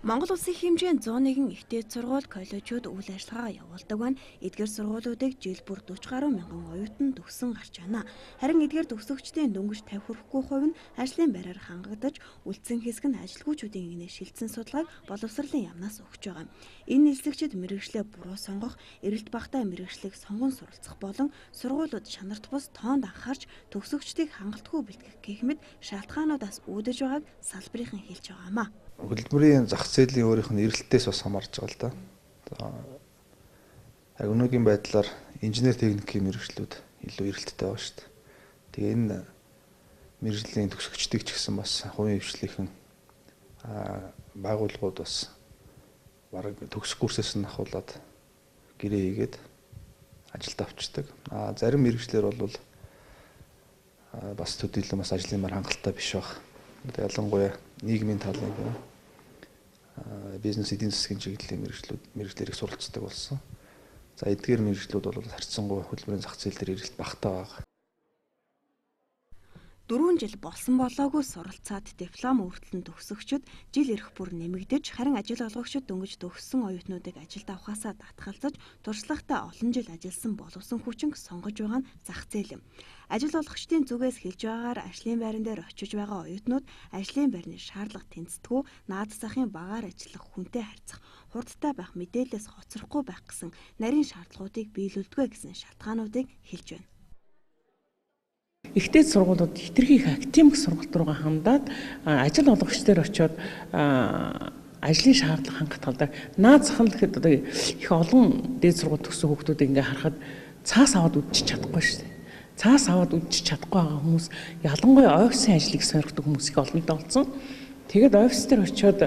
Монгол улсын хэмжээнд 101 ихтэй сургууль, коллежууд үйл ажиллагаа явуулдаг байна. Эдгээр сургуулиудыг жил бүр 40 гаруй мянган оюутан төгссөн гарч байна. Харин эдгээр төгсөгчдийн дөнгөж 50 хүрэхгүй хувь нь ажлын байраар хангагдаж, үлдсэн хэсэг нь ажилгүйчүүдийн инээ шилжсэн судалгааг боловсролын яамнаас өгч байгаа. Энэ нислэгчид мэргэжлээ буруу сонгох, эрэлт багтаа мэргэжлийг сонгон суралцах болон сургуулиуд чанарт бус тоонд анхаарч төгсөгчдийг хангалтгүй бэлтгэх гэх мэт шалтгаануудаас үүдэж байгааг салбарын хэлж байгаамаа. Хөдөлмөрийн зах зээлийн өөрийнх нь эрэлтээс бас хамаарч байгаа л да. Яг өнөөгийн байдлаар инженер техникийн мэргэжлүүд илүү эрэлттэй байгаа шүү дээ. Тэгээ энэ мэргэжлийн төгсөгчдийг ч гэсэн бас хувийн хвшлийнхэн байгууллагууд бас бараг төгсөх курсээс нь ахуулаад гэрээ хийгээд ажилд авчдаг. Зарим мэргэжлэр бол бас төдийлөн бас ажлын мар хангалттай биш баг. Ялангуяа нийгмийн талын бизнес эдийн засгийн чиглэлийн мэргэжлэрийг суралцдаг болсон. За эдгээр мэргэжлүүд бол харьцангуй хөдөлмөрийн зах зээл дээр эрэлт багтаа байгаа. 4 жил болсон болоогүй суралцаад диплом өртөлн төгсөгчид жил ирэх бүр нэмэгдэж, харин ажил олгогчид дөнгөж төгссөн оюутнуудыг ажилд авахаасаа татгалзаж, туршлагатай олон жил ажилласан боловсон хүчинг сонгож байгаа нь зах зээл юм. Ажил олгогчдын зүгээс хэлж байгаагаар ажлын байран дээр очиж байгаа оюутнууд ажлын байрны шаардлага тэнцдэггүй, наад захын багаар ажиллах, хүнтэй харьцах, хурдтай байх, мэдээлэлээс хоцрохгүй байх гэсэн нарийн шаардлагуудыг биелүүлдэг гэсэн шалтгаануудыг хэлж байна. Ихтэй сургуулиуд хэтэрхий их академик сургалт руугаа хандаад ажил олгогчдоор очиод ажлын шаардлага хангах тал дээр наад зах нь гэхэд одоо их олон дээд сургууль төгссөн хүүхдүүд ингээ харахад цаас аваад үдчих чадахгүй шүү дээ. Цаас аваад үдчих чадахгүй байгаа хүмүүс ялангуяа офисын ажлыг сонирхдаг хүмүүс их олон болсон. Тэгээд офис дээр очиод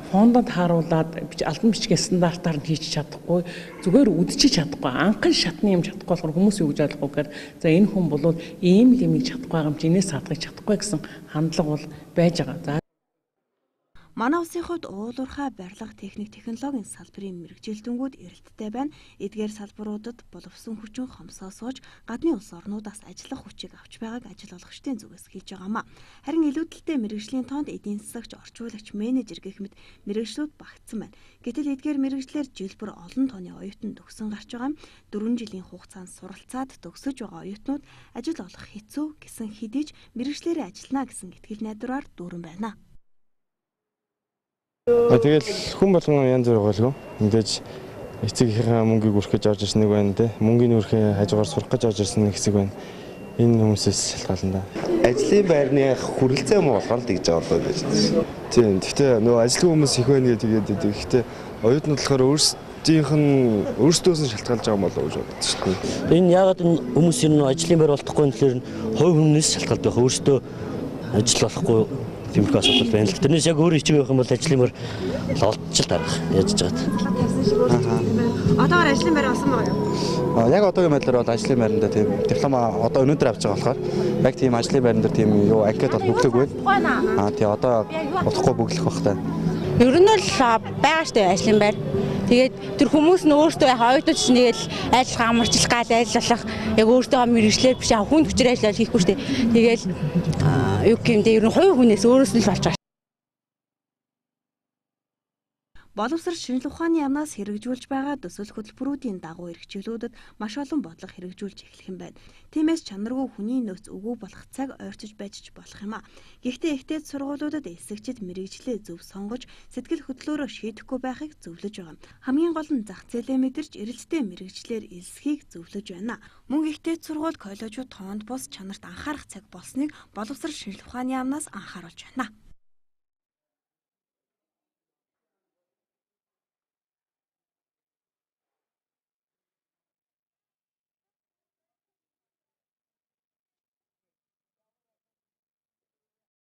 фондод харуулад албан бичгийн стандартаар нь хийж чадахгүй, зүгээр үдчих чадахгүй, анхан шатны юм чадахгүй болохоор хүмүүс юу гэж ойлгох вэ гэхээр за энэ хүн бол ийм л юм чадахгүй байгаа юм чи энэс хадгаж чадахгүй гэсэн хандлага бол байж байгаа. Манай улсын хувьд уулуурхай барилга техник технологийн салбарын мэргэжилтэнгүүд эрэлттэй байна. Эдгээр салбаруудад боловсон хүчин хомсоо сууж гадны улс орнуудаас ажиллах хүчийг авч байгааг ажил олгогчдын зүгээс хэлж байгаамаа. Харин илүүдэлтэй мэргэжлийн тоонд эдийн засагч, орчуулагч, менежер гэх мэт мэргэжлүүд багтсан байна. Гэтэл эдгээр мэргэжлэр жил бүр олон тооны оюутан төгсөн гарч байгаа юм. 4 жилийн хугацаанд суралцаад төгсөж байгаа оюутнууд ажил олох хэцүү гэсэн хэдий ч мэргэжлэрээ ажиллана гэсэн итгэл найдвараар дүүрэн байна. Тэгэл хүн болгон янз бүр байлгүй. Мэдээж эцэгийнхээ мөнгийг өрөх гэж орж ирсэн нэг байна те. Мөнгөний өрхөө хажуугаар сурах гэж орж ирсэн нэг хэсэг байна. Энэ хүмүүсээс шалтгаална да. Ажлын байрны хүрэлцээ муу болохоор л тэгж байгаа болоо гэж байна. Тийм. Гэхдээ нөгөө ажилтны хүмүүс их байна гэдэг. Гэхдээ оюутнууд болохоор өөрсдөөс нь шалтгаалж байгаа юм болоо гэж боддог шүү дээ. Энэ яагаад энэ хүмүүсийн ажлын байр олдохгүй юм гэхээр хувь хүмүүнээс шалтгаалдаг. Өөрсдөө ажил болохгүй тиймэрхүү асуудал байна л. Тэрнээс яг өөр хичээх юм бол ажлын байр олдчих дарах яаж жаад. Одоогаар ажлын байр олсон байгаа юу? Яг одоогийн байдлаар бол ажлын байранда тийм диплом одоо өнөөдөр авч байгаа болохоор яг тийм ажлын байран дээр тийм юу анкет бол бүгдэггүй. Тий одоо болохгүй бүглэх бах та. Ер нь бол байгаа штэ ажлын байр. Тэгээд тэр хүмүүс нь өөртөө яг оюутнууд ч нэгэл ажиллах амарчлах гал ажиллах яг өөртөө мэргэжлэр биш хүн хүчээр ажиллах хийхгүй штэ. Тэгээл юу гэмдэ ер нь хувь хүнээс өөрөөс нь л болж байгаа. Боловсрол шинжилгээ ухааны яамнаас хэрэгжүүлж байгаа төсөл хөтөлбөрүүдийн дагуу эрхчлүүлүүдэд маш олон бодлого хэрэгжүүлж эхлэх юм байна. Тиймээс чанаргүй хүний нөөц өгөө болох цаг ойртож байж болох юм а. Гэхдээ ихтэй сургуулиудад эсэгчид мэргэжлээ зөв сонгож сэтгэл хөдлөлөөрөө шийдэхгүй байхыг зөвлөж байгаа. Хамгийн гол нь зах зээлээ мэдэрч эрэлттэй мэргэжлэр элсхийг зөвлөж байна. Мөн ихтэй сургууль, коллежууд тоонд бус чанарт анхаарах цаг болсныг боловсрол шинжилгээ ухааны яамнаас анхааруулж байна.